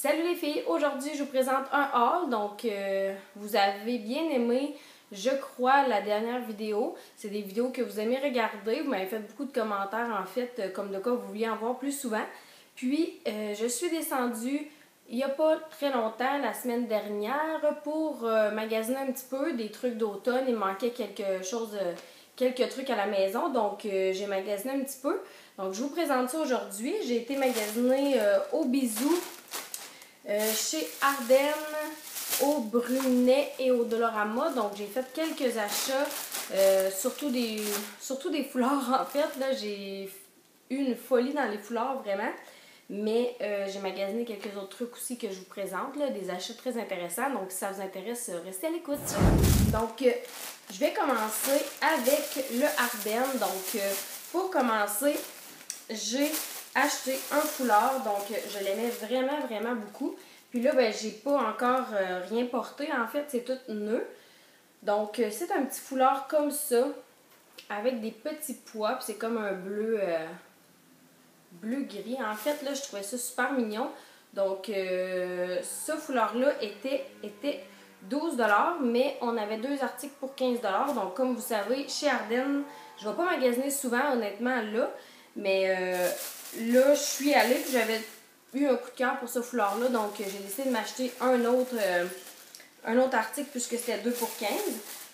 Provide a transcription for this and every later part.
Salut les filles, aujourd'hui je vous présente un haul, donc vous avez bien aimé, je crois, la dernière vidéo. C'est des vidéos que vous aimez regarder, vous m'avez fait beaucoup de commentaires en fait, comme de quoi vous vouliez en voir plus souvent. Puis je suis descendue il n'y a pas très longtemps, la semaine dernière, pour magasiner un petit peu des trucs d'automne. Il me manquait quelque chose, quelques trucs à la maison, donc j'ai magasiné un petit peu. Donc je vous présente ça aujourd'hui. J'ai été magasiner au Bisou. Chez Ardennes, au Brunet et au Dollarama. Donc, j'ai fait quelques achats, surtout des foulards en fait. Là, j'ai eu une folie dans les foulards vraiment. Mais j'ai magasiné quelques autres trucs aussi que je vous présente, là, des achats très intéressants. Donc, si ça vous intéresse, restez à l'écoute. Donc, je vais commencer avec le Ardennes. Donc, pour commencer, j'ai acheté un foulard, donc je l'aimais vraiment beaucoup. Puis là, ben, j'ai pas encore rien porté, en fait, c'est tout neuf. Donc, c'est un petit foulard comme ça, avec des petits pois, puis c'est comme un bleu, bleu-gris. En fait, là, je trouvais ça super mignon. Donc, ce foulard-là était 12 $, mais on avait deux articles pour 15 $. Donc, comme vous savez, chez Ardennes, je ne vais pas magasiner souvent, honnêtement, là. Mais là, je suis allée, puis j'avais eu un coup de cœur pour ce foulard-là. Donc, j'ai décidé de m'acheter un autre article, puisque c'était 2 pour 15.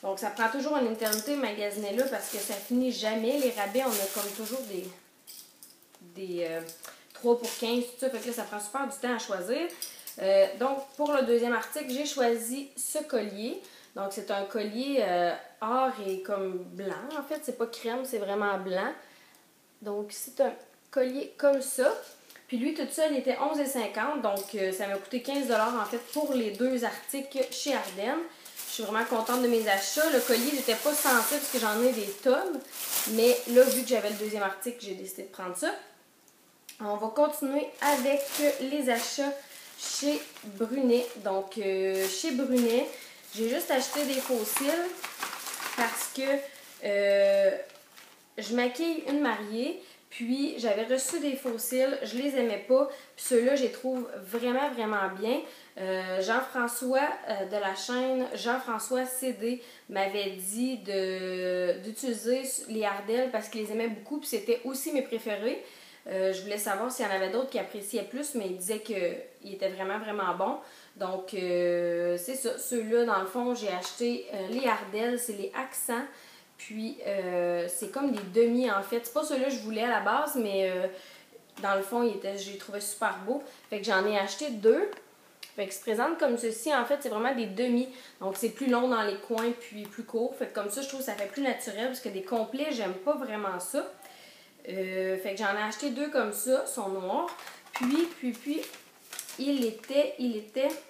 Donc, ça prend toujours une éternité de magasiner là, parce que ça finit jamais. Les rabais, on a comme toujours des 3 pour 15, tout ça. Fait que là, ça prend super du temps à choisir. Donc, pour le deuxième article, j'ai choisi ce collier. Donc, c'est un collier or et comme blanc. En fait, c'est pas crème, c'est vraiment blanc. Donc, c'est un collier comme ça. Puis lui, tout seul, il était 11,50 $. Donc, ça m'a coûté 15 $ en fait pour les deux articles chez Ardennes. Je suis vraiment contente de mes achats. Le collier, j'étais pas censée parce que j'en ai des tonnes. Mais là, vu que j'avais le deuxième article, j'ai décidé de prendre ça. On va continuer avec les achats chez Brunet. Donc, chez Brunet, j'ai juste acheté des faux cils parce que je maquille une mariée. Puis, j'avais reçu des faux cils, je les aimais pas. Puis ceux-là, je les trouve vraiment bien. Jean-François de la chaîne Jean-François CD m'avait dit d'utiliser les Ardell parce qu'il les aimait beaucoup. Puis c'était aussi mes préférés. Je voulais savoir s'il y en avait d'autres qui appréciaient plus, mais il disait qu'ils étaient vraiment bons. Donc, c'est ça. Ceux-là, dans le fond, j'ai acheté les Ardell, c'est les accents. Puis, c'est comme des demi, en fait. C'est pas ceux-là que je voulais à la base, mais dans le fond, j'ai trouvé super beau. Fait que j'en ai acheté deux. Fait que se présente comme ceci. En fait, c'est vraiment des demi. Donc, c'est plus long dans les coins, puis plus court. Fait que comme ça, je trouve que ça fait plus naturel, parce que des complets, j'aime pas vraiment ça. Fait que j'en ai acheté deux comme ça, ils sont noirs. Puis, il était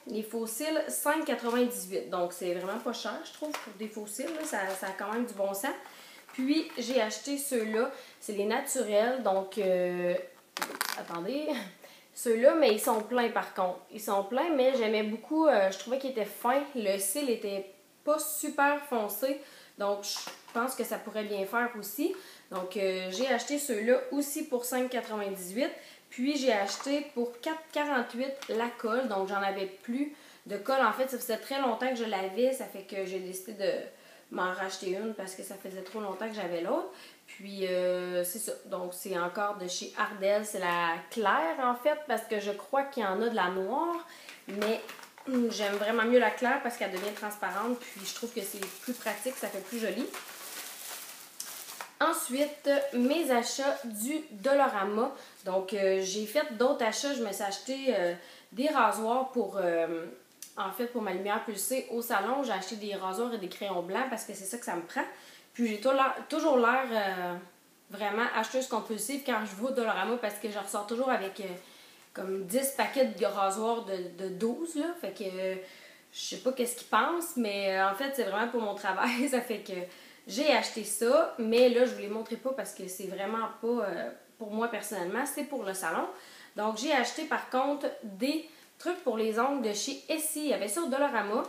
les faux cils 5,98 $. Donc, c'est vraiment pas cher, je trouve, pour des faux cils. Là, ça a quand même du bon sens. Puis, j'ai acheté ceux-là. C'est les naturels. Donc, attendez. Ceux-là, mais ils sont pleins par contre. Ils sont pleins, mais j'aimais beaucoup. Je trouvais qu'ils étaient fins. Le cil était pas super foncé. Donc, je pense que ça pourrait bien faire aussi. Donc, j'ai acheté ceux-là aussi pour 5,98 $. Puis, j'ai acheté pour 4,48 $ la colle. Donc, j'en avais plus de colle. En fait, ça faisait très longtemps que je l'avais. Ça fait que j'ai décidé de m'en racheter une parce que ça faisait trop longtemps que j'avais l'autre. Puis, c'est ça. Donc, c'est encore de chez Ardell. C'est la claire, en fait, parce que je crois qu'il y en a de la noire. Mais j'aime vraiment mieux la claire parce qu'elle devient transparente. Puis, je trouve que c'est plus pratique. Ça fait plus joli. Ensuite, mes achats du Dollarama. Donc, j'ai fait d'autres achats. Je me suis acheté des rasoirs pour, en fait, pour ma lumière pulsée au salon. J'ai acheté des rasoirs et des crayons blancs parce que c'est ça que ça me prend. Puis, j'ai toujours l'air vraiment acheteuse compulsive quand je vais au Dollarama parce que je ressors toujours avec comme 10 paquets de rasoirs de 12. Là. Fait que je sais pas qu'est-ce qu'ils pensent, mais en fait, c'est vraiment pour mon travail. Ça fait que j'ai acheté ça, mais là, je ne vous les montrerai pas parce que c'est vraiment pas pour moi personnellement, c'est pour le salon. Donc, j'ai acheté par contre des trucs pour les ongles de chez Essie. Il y avait ça au Dollarama.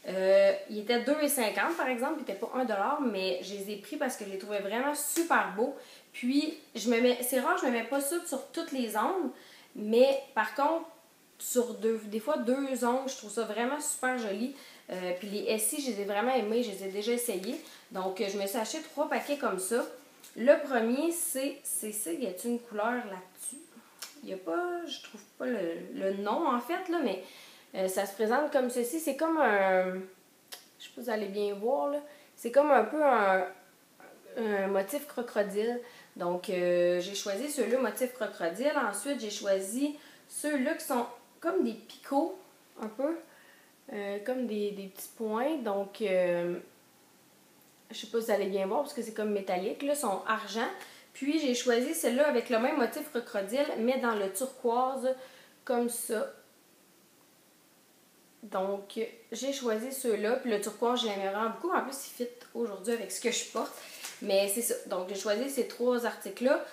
Il était 2,50 $ par exemple, il n'était pas 1 $, mais je les ai pris parce que je les trouvais vraiment super beaux. Puis, c'est rare, je ne me mets pas ça sur toutes les ongles, mais par contre, sur des fois 2 ongles. Je trouve ça vraiment super joli. Puis les Essie, je les ai vraiment aimés, je les ai déjà essayés. Donc, je me suis acheté 3 paquets comme ça. Le premier, c'est ça. Y a-t-il une couleur là-dessus? Il n'y a pas, je trouve pas le nom en fait, là, mais ça se présente comme ceci. C'est comme un, je sais pas si vous allez bien voir, là. C'est comme un peu un motif crocodile. Donc, j'ai choisi ceux-là, motif crocodile. Ensuite, j'ai choisi ceux-là qui sont comme des picots, un peu. Comme des petits points. Donc, je sais pas si vous allez bien voir parce que c'est comme métallique. Là, sont argent. Puis, j'ai choisi celle-là avec le même motif crocodile, mais dans le turquoise, comme ça. Donc, j'ai choisi ceux-là. Puis, le turquoise, je l'aime vraiment beaucoup. En plus, il fit aujourd'hui avec ce que je porte. Mais c'est ça. Donc, j'ai choisi ces 3 articles-là.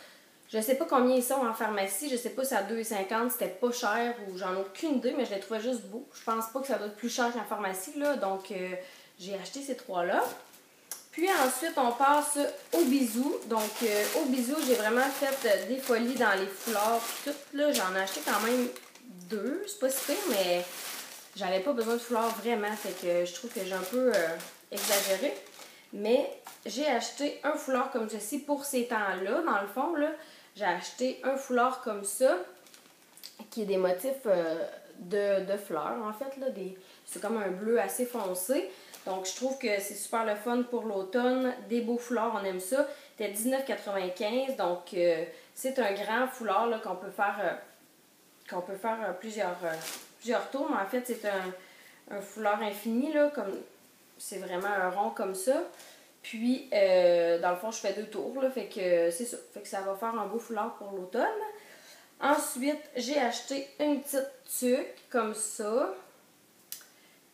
Je sais pas combien ils sont en pharmacie. Je sais pas si à 2,50 c'était pas cher ou j'en ai aucune idée, mais je les trouvais juste beaux. Je pense pas que ça doit être plus cher qu'en pharmacie, là. Donc, j'ai acheté ces 3-là. Puis ensuite, on passe au bisou. Donc, au bisou, j'ai vraiment fait des folies dans les foulards. Puis tout, là, j'en ai acheté quand même 2. C'est pas si pire, mais j'avais pas besoin de foulards vraiment. Fait que je trouve que j'ai un peu exagéré. Mais j'ai acheté un foulard comme ceci pour ces temps-là. Dans le fond, là, j'ai acheté un foulard comme ça, qui est des motifs de fleurs, en fait. C'est comme un bleu assez foncé. Donc, je trouve que c'est super le fun pour l'automne. Des beaux foulards, on aime ça. C'était $19,95. Donc, c'est un grand foulard qu'on peut faire plusieurs tours. Mais en fait, c'est un foulard infini, là, comme c'est vraiment un rond comme ça. Puis, dans le fond, je fais 2 tours, là, fait que c'est ça. Fait que ça va faire un beau foulard pour l'automne. Ensuite, j'ai acheté une petite tuque comme ça.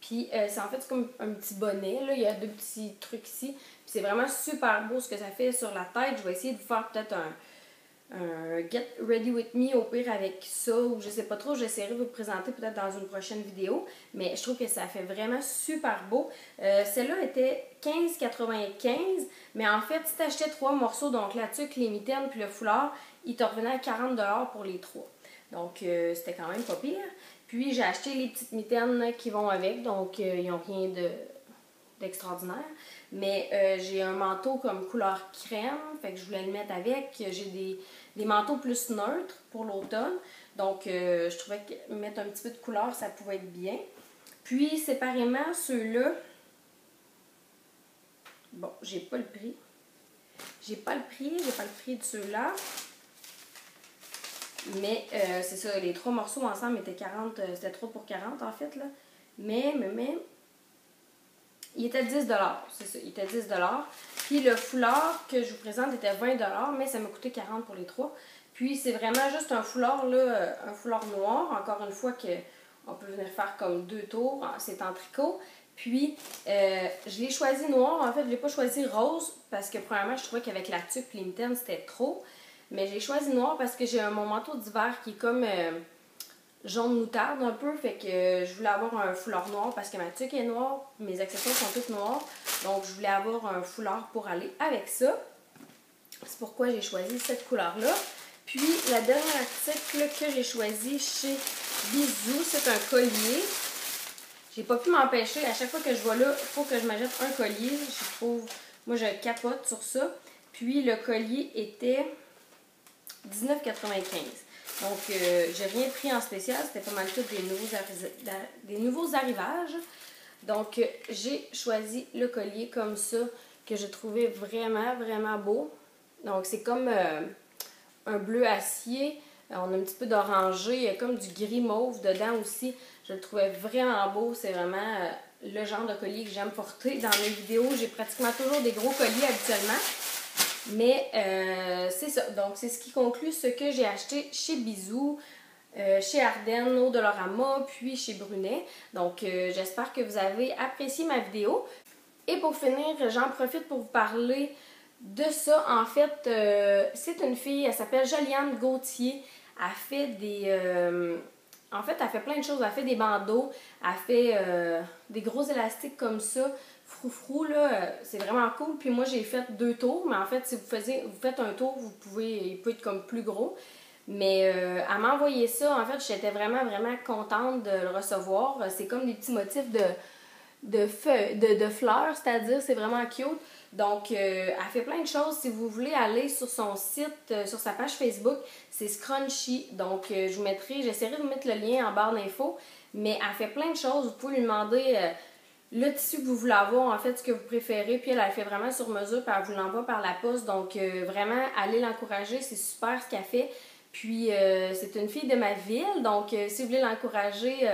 Puis, c'est en fait c'est comme un petit bonnet, là. Il y a 2 petits trucs ici. Puis, c'est vraiment super beau ce que ça fait sur la tête. Je vais essayer de vous faire peut-être un Get Ready With Me au pire avec ça, ou je sais pas trop, j'essaierai de vous le présenter peut-être dans une prochaine vidéo, mais je trouve que ça fait vraiment super beau. Celle-là était $15,95, mais en fait, si tu achetais 3 morceaux, donc la tuque, les mitaines puis le foulard, il te revenait à 40$ pour les 3. Donc, c'était quand même pas pire. Puis, j'ai acheté les petites mitaines qui vont avec, donc ils n'ont rien d'extraordinaire. Mais j'ai un manteau comme couleur crème, fait que je voulais le mettre avec. J'ai des manteaux plus neutres pour l'automne. Donc, je trouvais que mettre un petit peu de couleur, ça pouvait être bien. Puis, séparément, ceux-là, bon, j'ai pas le prix. J'ai pas le prix de ceux-là. Mais c'est ça, les 3 morceaux ensemble étaient 40, c'était 3 pour 40 en fait, là. Mais, il était 10$, c'est ça, il était 10$. Puis le foulard que je vous présente était 20$, mais ça m'a coûté 40$ pour les 3. Puis c'est vraiment juste un foulard, là, un foulard noir, encore une fois qu'on peut venir faire comme 2 tours, c'est en tricot. Puis je l'ai choisi noir, en fait je l'ai pas choisi rose, parce que premièrement je trouvais qu'avec la tuque et les mitaines c'était trop. Mais j'ai choisi noir parce que j'ai mon manteau d'hiver qui est comme jaune moutarde un peu. Fait que je voulais avoir un foulard noir parce que ma tuque est noire, mes accessoires sont tous noirs. Donc je voulais avoir un foulard pour aller avec ça. C'est pourquoi j'ai choisi cette couleur-là. Puis la dernière article que j'ai choisi chez Bisou, c'est un collier. J'ai pas pu m'empêcher, à chaque fois que je vais là, il faut que je m'achète un collier. Je trouve, moi je capote sur ça. Puis le collier était $19,95. Donc, j'ai rien pris en spécial. C'était pas mal tout des nouveaux arrivages. Donc, j'ai choisi le collier comme ça, que je trouvais vraiment, vraiment beau. Donc, c'est comme un bleu acier. On a un petit peu d'orangé. Il y a comme du gris mauve dedans aussi. Je le trouvais vraiment beau. C'est vraiment le genre de collier que j'aime porter. Dans mes vidéos, j'ai pratiquement toujours des gros colliers habituellement. Mais c'est ça. Donc, c'est ce qui conclut ce que j'ai acheté chez Bisou, chez Ardennes, au Dollarama, puis chez Brunet. Donc, j'espère que vous avez apprécié ma vidéo. Et pour finir, j'en profite pour vous parler de ça. En fait, c'est une fille, elle s'appelle Joliane Gauthier. Elle fait en fait, elle fait plein de choses. Elle fait des bandeaux, elle fait des gros élastiques comme ça. Froufrou, là, c'est vraiment cool. Puis moi, j'ai fait 2 tours, mais en fait, si vous faites un tour, il peut être comme plus gros. Mais elle m'a envoyé ça. En fait, j'étais vraiment contente de le recevoir. C'est comme des petits motifs de fleurs, c'est-à-dire, c'est vraiment cute. Donc, elle fait plein de choses. Si vous voulez aller sur son site, sur sa page Facebook, c'est Scrunchy. Donc, j'essaierai de vous mettre le lien en barre d'infos. Mais elle fait plein de choses. Vous pouvez lui demander le tissu que vous voulez avoir, en fait, ce que vous préférez. Puis elle fait vraiment sur mesure, puis elle vous l'envoie par la poste. Donc, vraiment, allez l'encourager. C'est super ce qu'elle fait. Puis, c'est une fille de ma ville. Donc, si vous voulez l'encourager,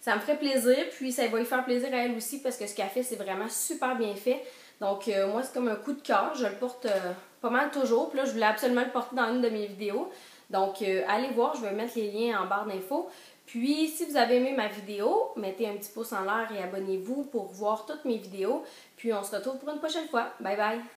ça me ferait plaisir. Puis, ça va lui faire plaisir à elle aussi parce que ce qu'elle fait, c'est vraiment super bien fait. Donc, moi, c'est comme un coup de cœur. Je le porte pas mal toujours. Puis là, je voulais absolument le porter dans une de mes vidéos. Donc, allez voir. Je vais mettre les liens en barre d'infos. Puis, si vous avez aimé ma vidéo, mettez un petit pouce en l'air et abonnez-vous pour voir toutes mes vidéos. Puis, on se retrouve pour une prochaine fois. Bye bye!